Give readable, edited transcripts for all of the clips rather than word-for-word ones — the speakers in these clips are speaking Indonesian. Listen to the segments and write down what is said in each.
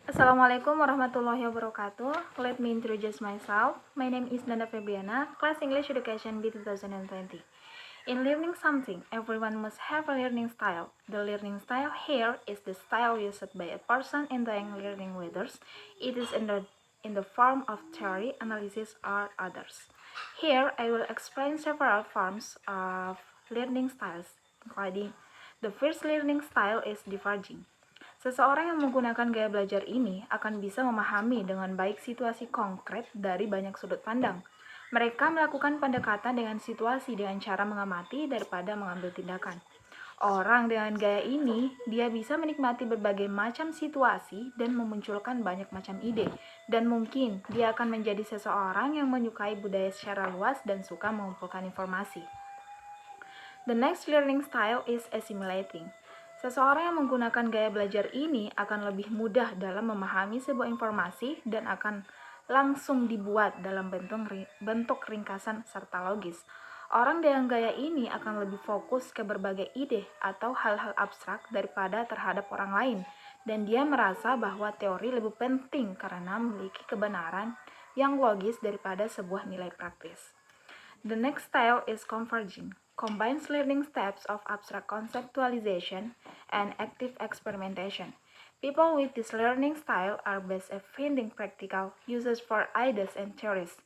Assalamualaikum warahmatullahi wabarakatuh. Let me introduce myself. My name is Nanda Febriana, Class English Education B 2020. In learning something, everyone must have a learning style. The learning style here is the style used by a person enjoying learning, whether it is in the form of theory, analysis, or others. Here, I will explain several forms of learning styles, including the first learning style is diverging. Seseorang yang menggunakan gaya belajar ini akan bisa memahami dengan baik situasi konkret dari banyak sudut pandang. Mereka melakukan pendekatan dengan situasi dengan cara mengamati daripada mengambil tindakan. Orang dengan gaya ini, dia bisa menikmati berbagai macam situasi dan memunculkan banyak macam ide. Dan mungkin dia akan menjadi seseorang yang menyukai budaya secara luas dan suka mengumpulkan informasi. The next learning style is assimilating. Seseorang yang menggunakan gaya belajar ini akan lebih mudah dalam memahami sebuah informasi dan akan langsung dibuat dalam bentuk ringkasan serta logis. Orang dengan gaya ini akan lebih fokus ke berbagai ide atau hal-hal abstrak daripada terhadap orang lain, dan dia merasa bahwa teori lebih penting karena memiliki kebenaran yang logis daripada sebuah nilai praktis. The next style is converging. Combines learning steps of abstract conceptualization and active experimentation. People with this learning style are best at finding practical uses for ideas and theories.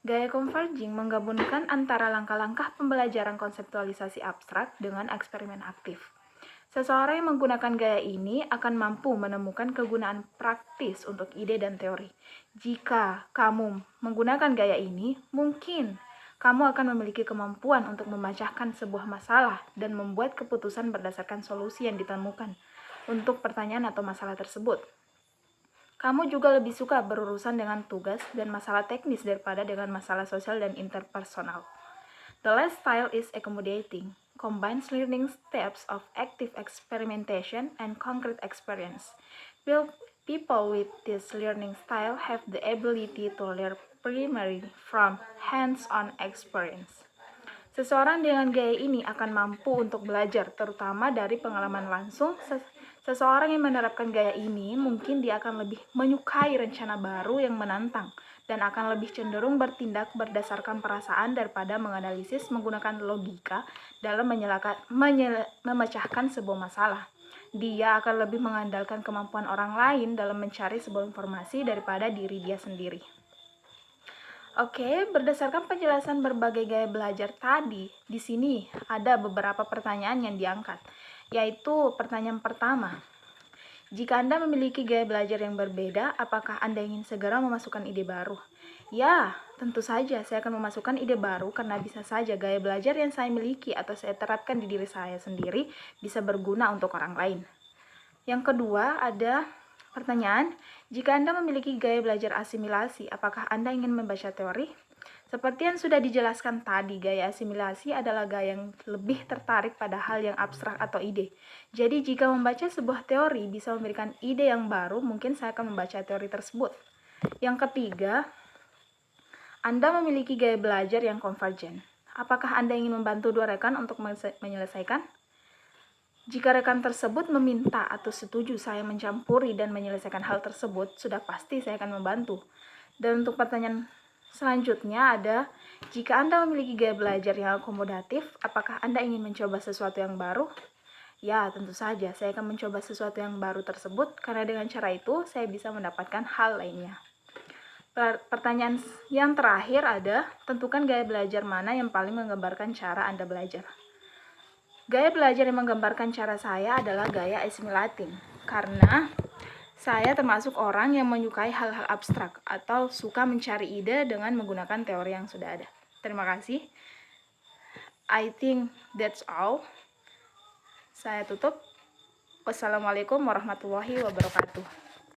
Gaya converging menggabungkan antara langkah-langkah pembelajaran konseptualisasi abstrak dengan eksperimen aktif. Seseorang yang menggunakan gaya ini akan mampu menemukan kegunaan praktis untuk ide dan teori. Jika kamu menggunakan gaya ini, mungkin kamu akan memiliki kemampuan untuk memecahkan sebuah masalah dan membuat keputusan berdasarkan solusi yang ditemukan untuk pertanyaan atau masalah tersebut. Kamu juga lebih suka berurusan dengan tugas dan masalah teknis daripada dengan masalah sosial dan interpersonal. The last style is accommodating. Combines learning steps of active experimentation and concrete experience. People with this learning style have the ability to learn primarily from hands-on experience. Seseorang dengan gaya ini akan mampu untuk belajar, terutama dari pengalaman langsung. Seseorang yang menerapkan gaya ini mungkin dia akan lebih menyukai rencana baru yang menantang dan akan lebih cenderung bertindak berdasarkan perasaan daripada menganalisis menggunakan logika dalam memecahkan sebuah masalah. Dia akan lebih mengandalkan kemampuan orang lain dalam mencari sebuah informasi daripada diri dia sendiri. Oke, berdasarkan penjelasan berbagai gaya belajar tadi, di sini ada beberapa pertanyaan yang diangkat, yaitu pertanyaan pertama. Jika Anda memiliki gaya belajar yang berbeda, apakah Anda ingin segera memasukkan ide baru? Ya, tentu saja saya akan memasukkan ide baru karena bisa saja gaya belajar yang saya miliki atau saya terapkan di diri saya sendiri bisa berguna untuk orang lain. Yang kedua ada pertanyaan, jika Anda memiliki gaya belajar asimilasi, apakah Anda ingin membaca teori? Seperti yang sudah dijelaskan tadi, gaya asimilasi adalah gaya yang lebih tertarik pada hal yang abstrak atau ide. Jadi jika membaca sebuah teori bisa memberikan ide yang baru, mungkin saya akan membaca teori tersebut. Yang ketiga, Anda memiliki gaya belajar yang konvergen. Apakah Anda ingin membantu dua rekan untuk menyelesaikan? Jika rekan tersebut meminta atau setuju saya mencampuri dan menyelesaikan hal tersebut, sudah pasti saya akan membantu. Dan untuk pertanyaan selanjutnya ada, jika Anda memiliki gaya belajar yang akomodatif, apakah Anda ingin mencoba sesuatu yang baru? Ya, tentu saja saya akan mencoba sesuatu yang baru tersebut, karena dengan cara itu saya bisa mendapatkan hal lainnya. Pertanyaan yang terakhir ada, tentukan gaya belajar mana yang paling menggambarkan cara Anda belajar. Gaya belajar yang menggambarkan cara saya adalah gaya assimilating, karena saya termasuk orang yang menyukai hal-hal abstrak atau suka mencari ide dengan menggunakan teori yang sudah ada. Terima kasih. I think that's all. Saya tutup. Wassalamualaikum warahmatullahi wabarakatuh.